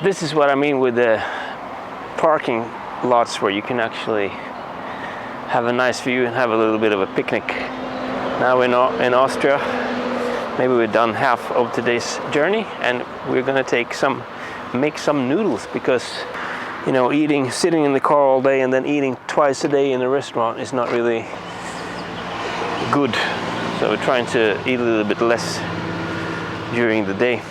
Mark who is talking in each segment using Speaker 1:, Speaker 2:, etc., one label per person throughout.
Speaker 1: This is what I mean with the parking lots where you can actually have a nice view and have a little bit of a picnic. Now we're in Austria. Maybe we've done half of today's journey, and we're gonna make some noodles, because sitting in the car all day and then eating twice a day in a restaurant is not really good. So we're trying to eat a little bit less during the day.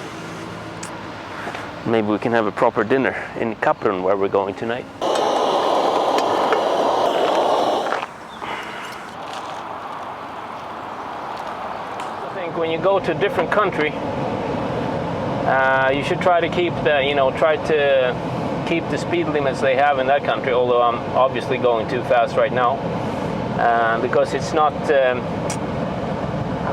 Speaker 1: Maybe we can have a proper dinner in Kaprun, where we're going tonight. I think when you go to a different country, you should try to keep the speed limits they have in that country. Although I'm obviously going too fast right now, because it's not.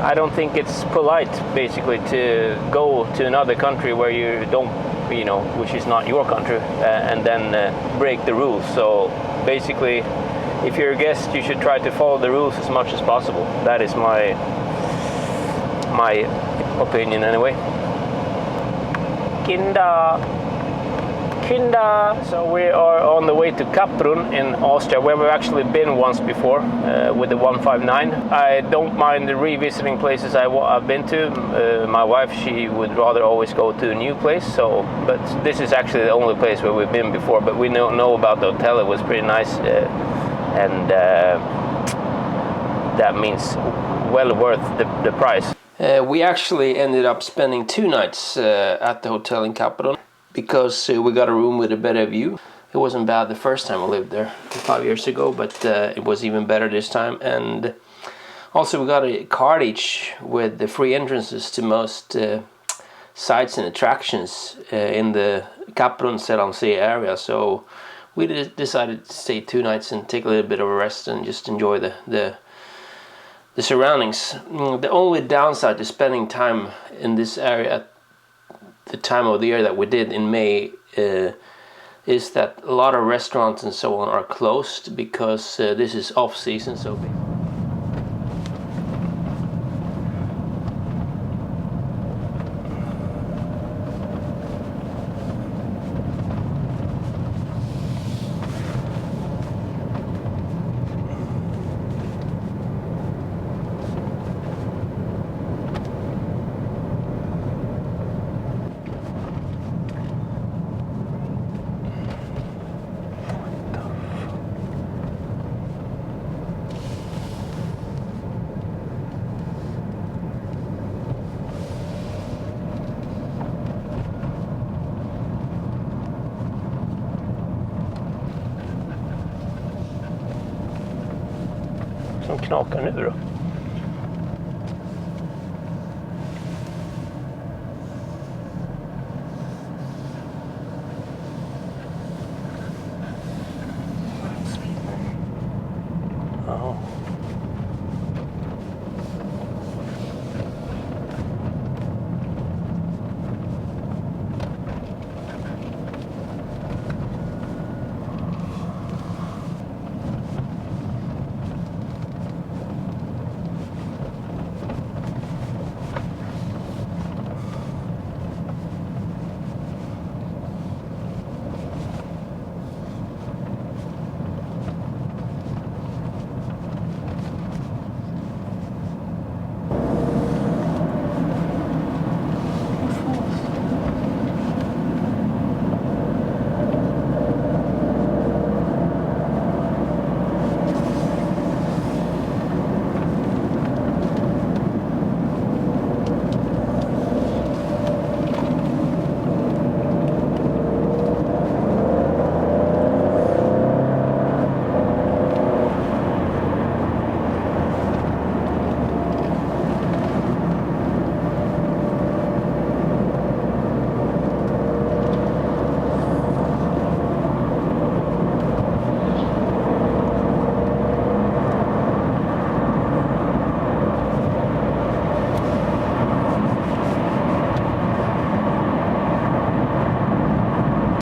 Speaker 1: I don't think it's polite, basically, to go to another country where you don't, which is not your country, and then break the rules. So basically, if you're a guest, you should try to follow the rules as much as possible. That is my opinion, anyway. Kinder. So we are on the way to Kaprun in Austria, where we've actually been once before with the 159. I don't mind revisiting places I've been to. My wife, she would rather always go to a new place. But this is actually the only place where we've been before. But we know about the hotel. It was pretty nice, and that means well worth the price. We actually ended up spending 2 nights at the hotel in Kaprun, because we got a room with a better view. It wasn't bad the first time we lived there 5 years ago, but it was even better this time. And also we got a cottage with the free entrances to most sites and attractions in the Kaprun Sellansee area. So we decided to stay 2 nights and take a little bit of a rest and just enjoy the surroundings. The only downside to spending time in this area at the time of the year that we did in May is that a lot of restaurants and so on are closed, because this is off season. So som knakar nu då. Ja.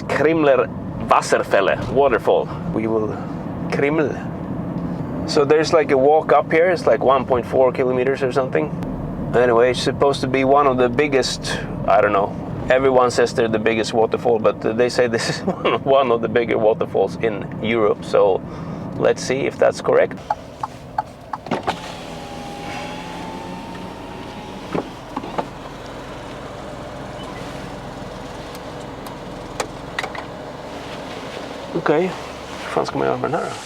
Speaker 1: Krimler Wasserfälle waterfall. We will Krimmel. So there's like a walk up here. It's like 1.4 kilometers or something. Anyway, it's supposed to be one of the biggest, I don't know, Everyone says they're the biggest waterfall, but they say this is one of the bigger waterfalls in Europe. So let's see if that's correct. Okej, hur fan ska man göra med den här då?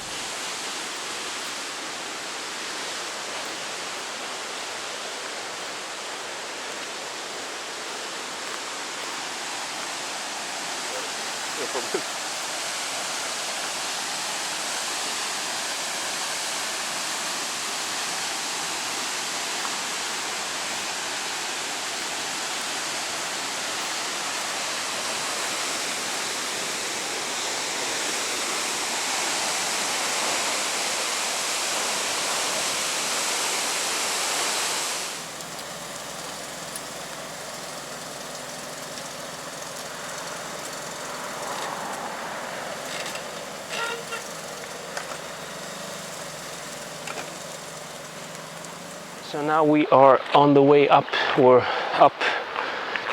Speaker 1: So now we are on the way up, or up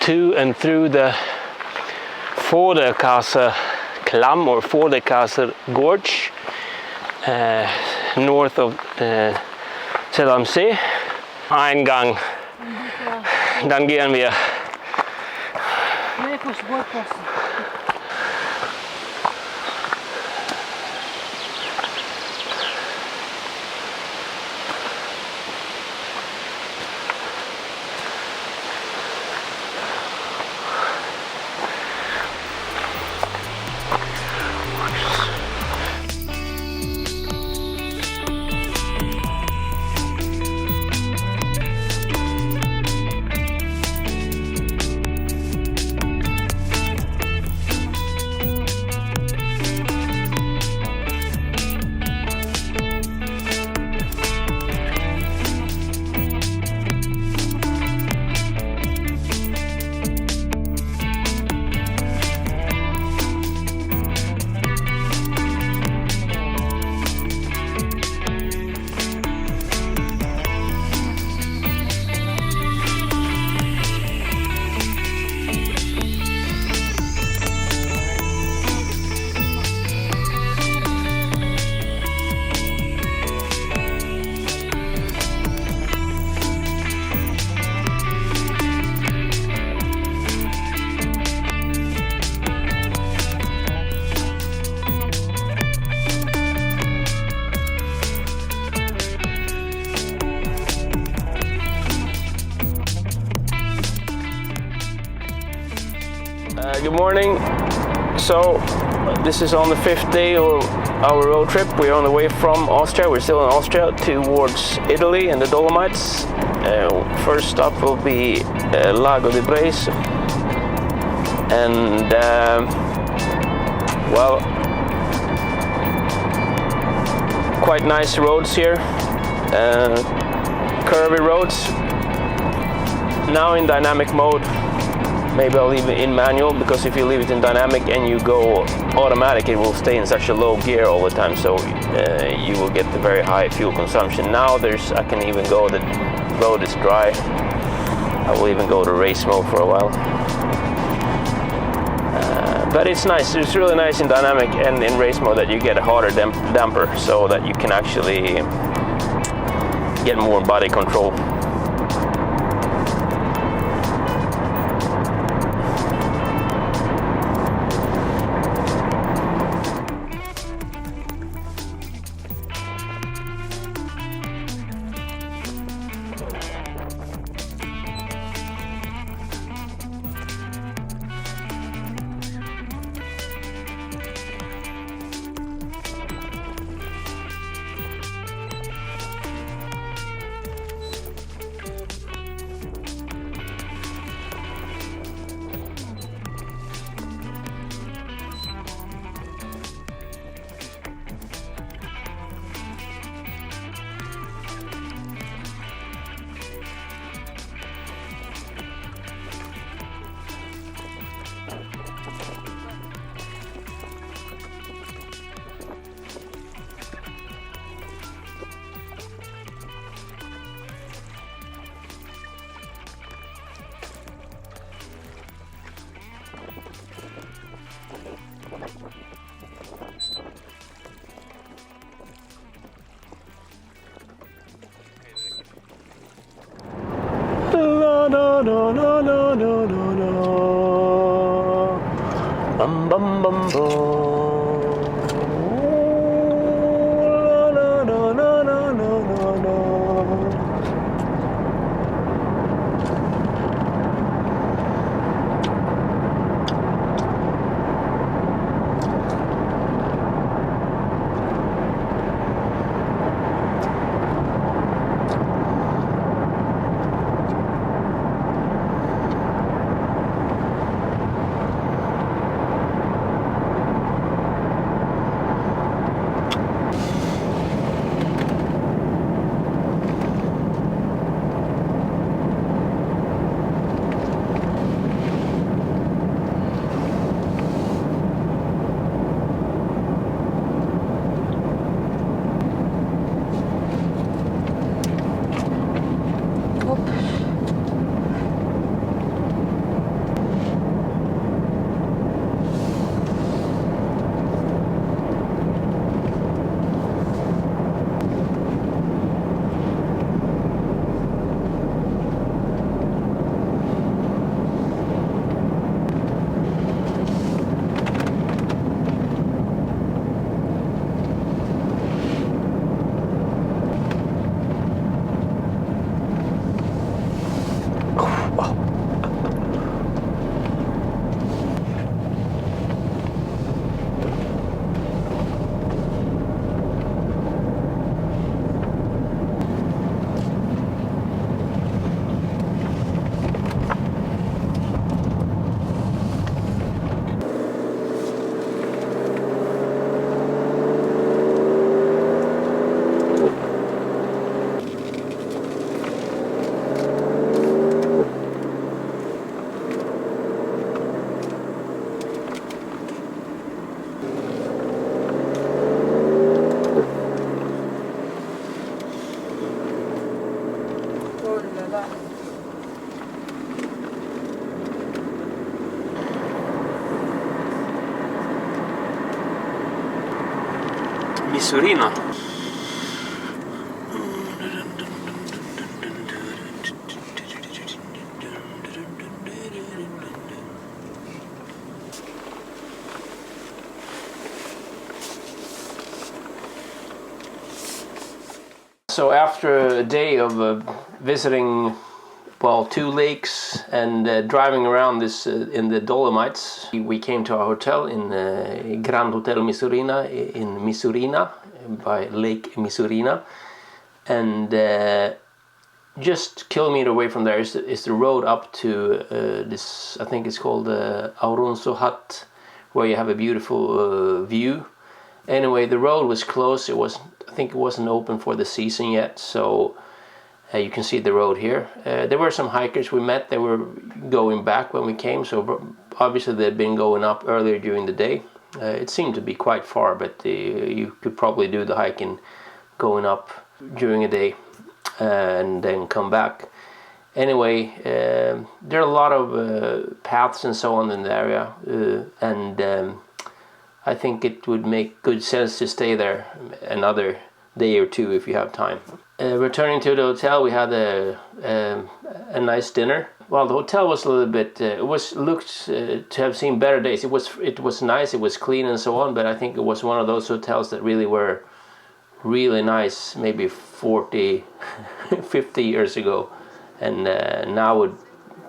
Speaker 1: to and through the Vorderkaser Klamm or Vorderkaser Gorge, north of Zell am See. Eingang. Dann gehen wir. Good morning. So this is on the 5th day of our road trip. We're on the way from Austria. We're still in Austria towards Italy and the Dolomites. First stop will be Lago di Brace, and well, quite nice roads here, curvy roads. Now in dynamic mode. Maybe I'll leave it in manual, because if you leave it in dynamic and you go automatic, it will stay in such a low gear all the time, so you will get the very high fuel consumption. Now I can even go, the road is dry. I will even go to race mode for a while. But it's nice, it's really nice in dynamic and in race mode that you get a harder damper, so that you can actually get more body control. Bum bum bum bum. Na, na, na, na, na, na.
Speaker 2: Misurina.
Speaker 1: So after a day of visiting, well, 2 lakes and driving around this in the Dolomites, we came to our hotel in Grand Hotel Misurina in Misurina by Lake Misurina, and just kilometer away from there is the road up to this, I think it's called Auronso Hut, where you have a beautiful view. Anyway, the road was closed. I think it wasn't open for the season yet, so you can see the road here. There were some hikers we met. They were going back when we came, so obviously they'd been going up earlier during the day. It seemed to be quite far, but you could probably do the hiking going up during a day and then come back. Anyway, there are a lot of paths and so on in the area, and I think it would make good sense to stay there another day or 2 if you have time. Returning to the hotel, we had a nice dinner. Well, the hotel was a little bit, looked to have seen better days. It was nice, it was clean and so on, but I think it was one of those hotels that really were really nice maybe 40, 50 years ago, and now would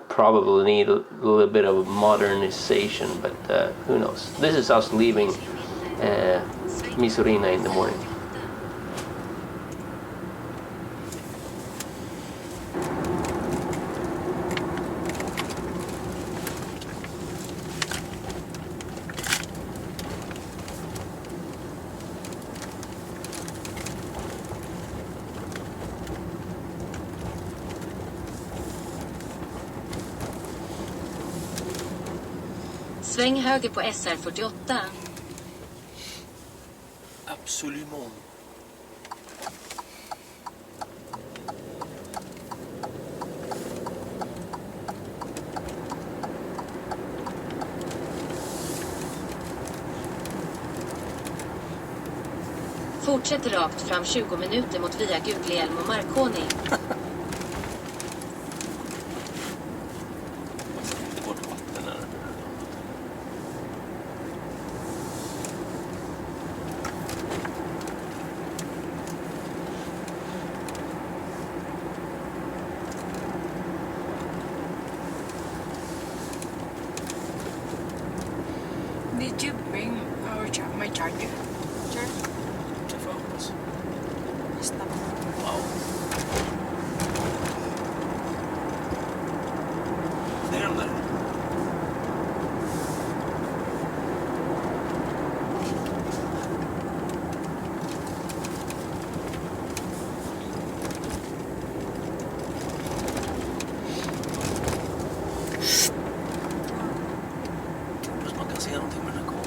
Speaker 1: probably need a little bit of modernization, but who knows. This is us leaving Misurina in the morning.
Speaker 3: Sväng höger på SR48.
Speaker 2: Absolument.
Speaker 3: Fortsätt rakt fram 20 minuter mot via Guglielmo och Marconi.
Speaker 2: Did you bring my charger?
Speaker 1: The phones.
Speaker 2: Stop.
Speaker 1: Wow. Det är de där. Hoppas man kan se någonting med den här kameran.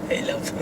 Speaker 1: Hey love.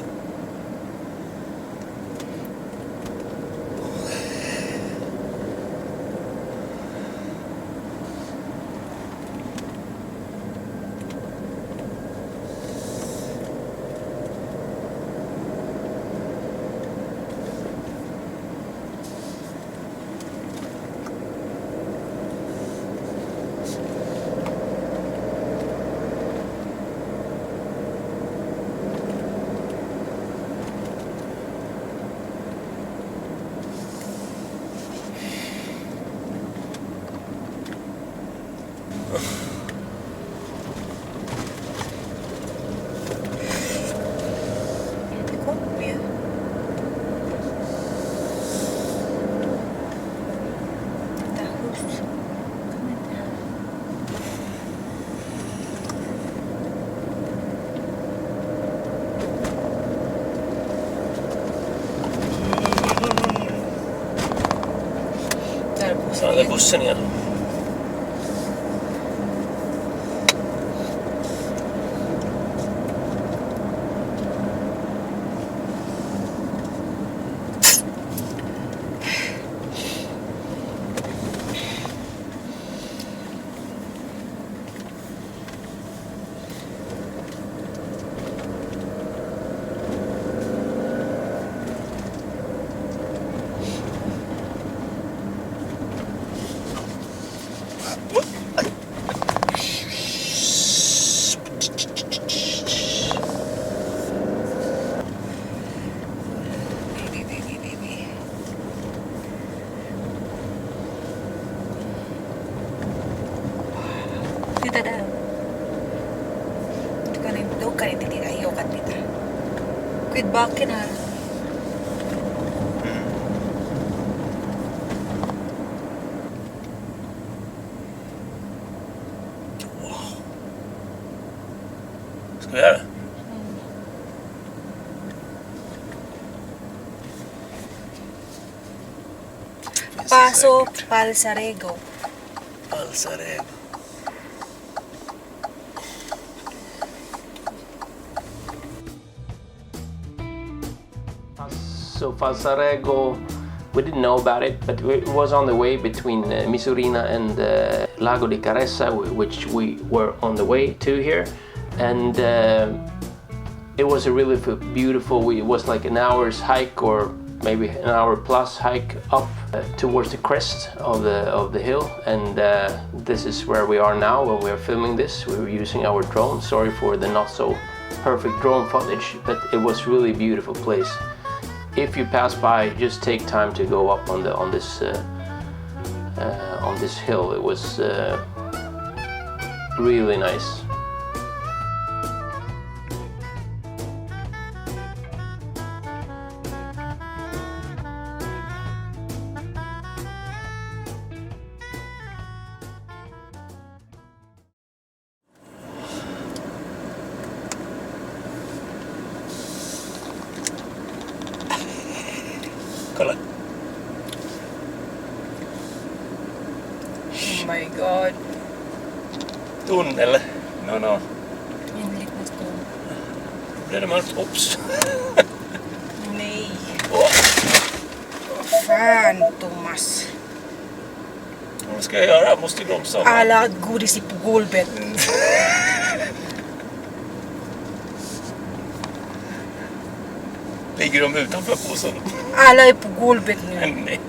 Speaker 1: Ja, det är bussen igen.
Speaker 2: Kita dah. Itu kan hindi kayo kan kita. Quit bakin ha.
Speaker 1: Ska vi göra det?
Speaker 2: Paso Palsarego.
Speaker 1: Palsarego. So Falsarego, we didn't know about it, but it was on the way between Misurina and Lago di Caressa, which we were on the way to here, and it was a really beautiful. It was like an hour's hike, or maybe an hour plus hike up towards the crest of the hill, and this is where we are now when we are filming this. We were using our drone. Sorry for the not so perfect drone footage, but it was really a beautiful place. If you pass by, just take time to go up on this hill. It was really nice.
Speaker 2: my god.
Speaker 1: Tunnel. No.
Speaker 2: Enligt nästa gång.
Speaker 1: Blir det mörkt? Ops.
Speaker 2: Nej.
Speaker 1: Åh,
Speaker 2: Vad fan, Thomas.
Speaker 1: vad ska jag göra? Jag måste ju bromsa.
Speaker 2: Alla godis på golvet.
Speaker 1: Ligger de utanför påsen?
Speaker 2: Alla är på golvet nu.
Speaker 1: Nej.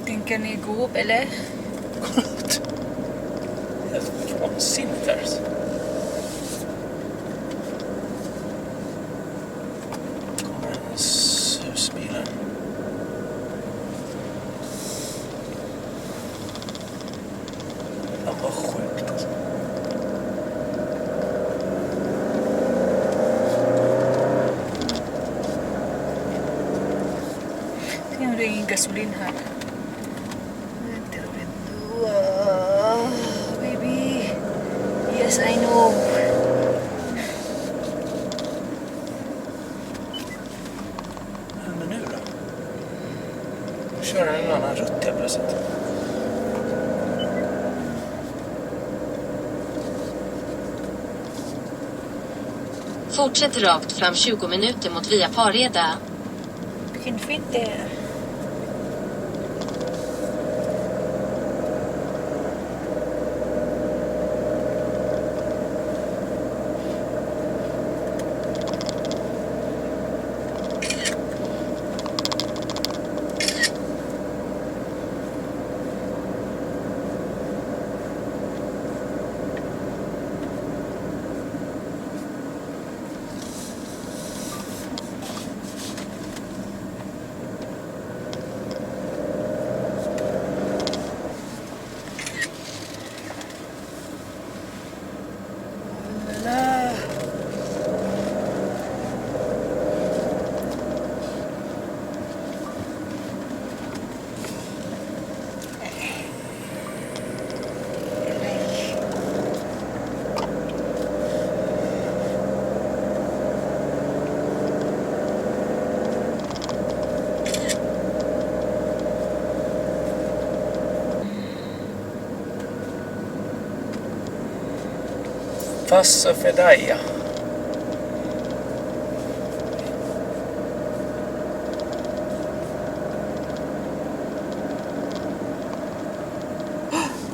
Speaker 2: Tänker ni gå upp eller?
Speaker 1: Helt vansinnigt här. Kommer en husbil här. Han var sjukt alltså.
Speaker 2: Det är ingen gasolin här. Baby. Yes, I know.
Speaker 1: Vad händer nu då? Kör en annan rutt helt plötsligt.
Speaker 3: Fortsätt rakt fram 20 minuter mot via Pareda.
Speaker 2: Vilken fint det är.
Speaker 1: Fassa Fedaia.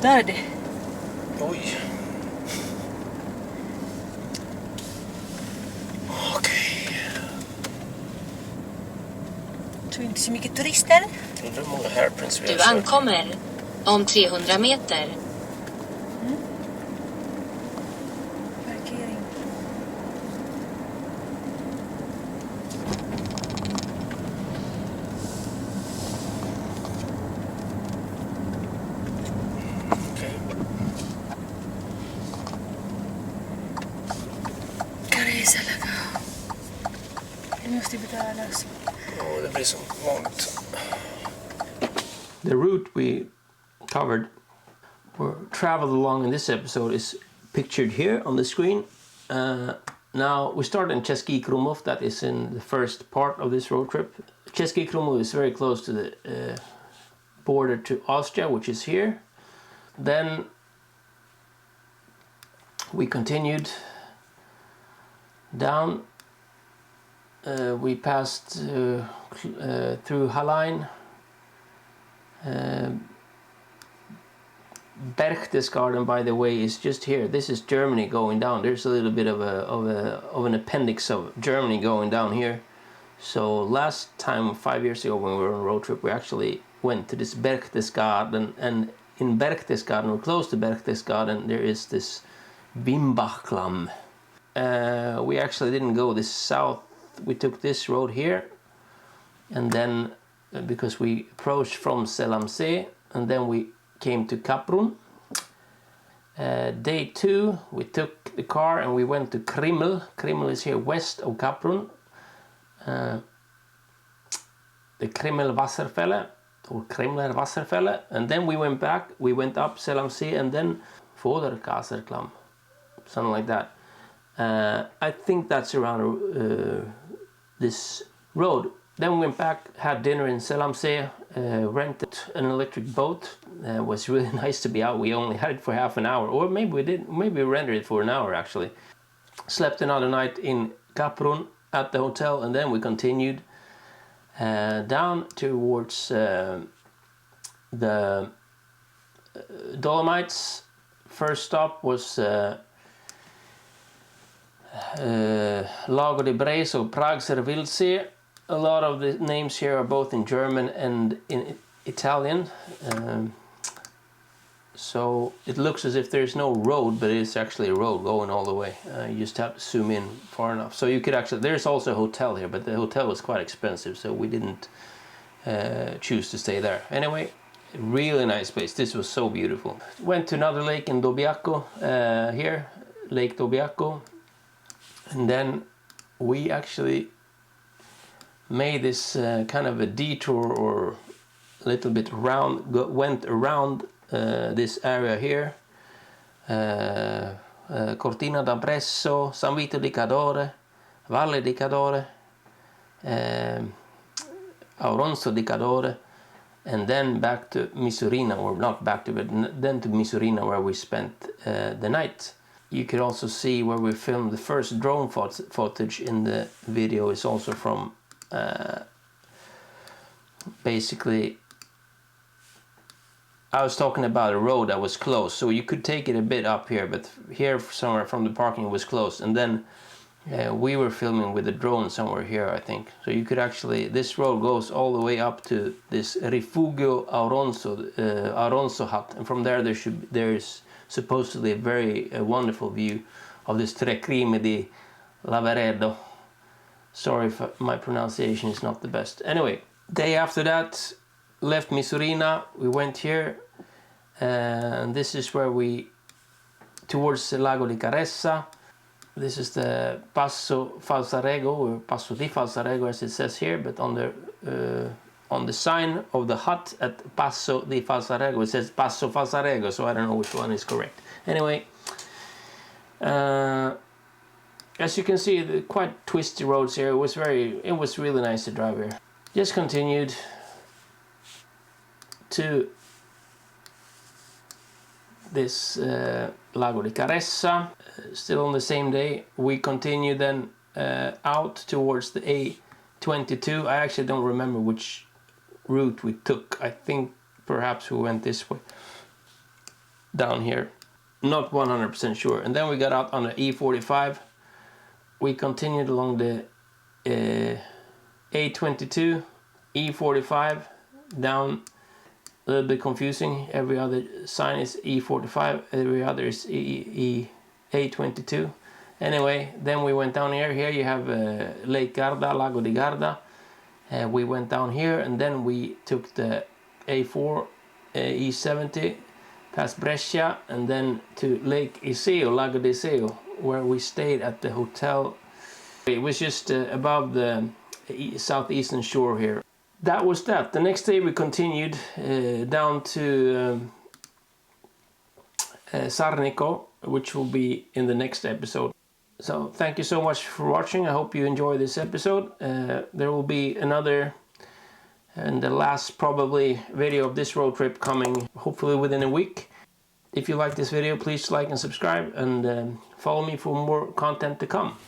Speaker 2: Där är det.
Speaker 1: Oj. Okej.
Speaker 2: Tror inte så mycket turister.
Speaker 1: Undrar hur många hairprints vi har
Speaker 3: Du
Speaker 1: kört.
Speaker 3: ankommer om 300 meter.
Speaker 2: Parkering.
Speaker 1: Okej.
Speaker 2: Karesa laga. Det måste betalas.
Speaker 1: Ja, det blir som vanligt.
Speaker 4: The route we covered or traveled along in this episode is pictured here on the screen. Now we start in Český Krumlov, that is in the first part of this road trip. Český Krumlov is very close to the border to Austria, which is here. Then we continued down. We passed through Hallein. Berchtesgaden, by the way, is just here. This is Germany going down. There's a little bit of an appendix of Germany going down here. So last time, 5 years ago, when we were on a road trip, we actually went to this Berchtesgaden, and in Berchtesgaden, or close to Berchtesgaden, there is this Bimbachklamm. We actually didn't go this south. We took this road here, and then because we approached from Selamsee, and then we came to Kaprun. Day 2 we took the car and we went to Krimmel. Krimmel is here west of Kaprun. The Krimmel Wasserfälle or Krimmler Wasserfälle, and then we went back, we went up Selamsee and then Vorderkaserklam, something like that. I think that's around this road. Then we went back, had dinner in Selamsee, rented an electric boat. It was really nice to be out. We only had it for half an hour, or maybe we rented it for an hour actually. Slept another night in Kaprun at the hotel, and then we continued down towards the Dolomites. First stop was Lago di Breso, Prager Wildsee. A lot of the names here are both in German and in Italian. So it looks as if there's no road, but it's actually a road going all the way. You just have to zoom in far enough. So you could actually, there's also a hotel here, but the hotel was quite expensive, so we didn't choose to stay there. Anyway, really nice place. This was so beautiful. Went to another lake in Dobbiaco here, Lake Dobbiaco. And then we actually made this kind of a detour, or a little bit round, went around this area here, Cortina d'Abruzzo, San Vito di Cadore, Valle di Cadore, Auronzo di Cadore, and then back to Misurina, or not back to, but then to Misurina, where we spent the night. You could also see where we filmed the first drone footage in the video is also from basically, I was talking about a road that was closed, so you could take it a bit up here, but here somewhere from the parking was closed, and then we were filming with a drone somewhere here, I think. So you could actually, this road goes all the way up to this Rifugio Auronzo hut, and from there there's supposedly a very wonderful view of this Tre Crime di Lavaredo. Sorry if my pronunciation is not the best. Anyway, day after that, left Misurina, we went here, and this is where we, towards the Lago di Caressa. This is the Passo Falzarego, or Passo di Falzarego as it says here, but on the sign of the hut at Passo di Falzarego it says Passo Falzarego, so I don't know which one is correct. Anyway, as you can see, the quite twisty roads here. It was really nice to drive here. Just continued to this Lago di Caressa. Still on the same day, we continued then out towards the A22. I actually don't remember which route we took. I think perhaps we went this way down here, not 100% sure. And then we got out on the E45. We continued along the A22, E45, down, a little bit confusing. Every other sign is E45, every other is A22. Anyway, then we went down here. Here you have Lake Garda, Lago di Garda. We went down here, and then we took the A4, E70, past Brescia, and then to Lake Iseo, Lago di Iseo, where we stayed at the hotel. It was just above the southeastern shore here. That was that. The next day we continued down to Sarnico, which will be in the next episode. So thank you so much for watching. I hope you enjoy this episode. There will be another and the last probably video of this road trip coming hopefully within a week. If you like this video, please like and subscribe, and follow me for more content to come.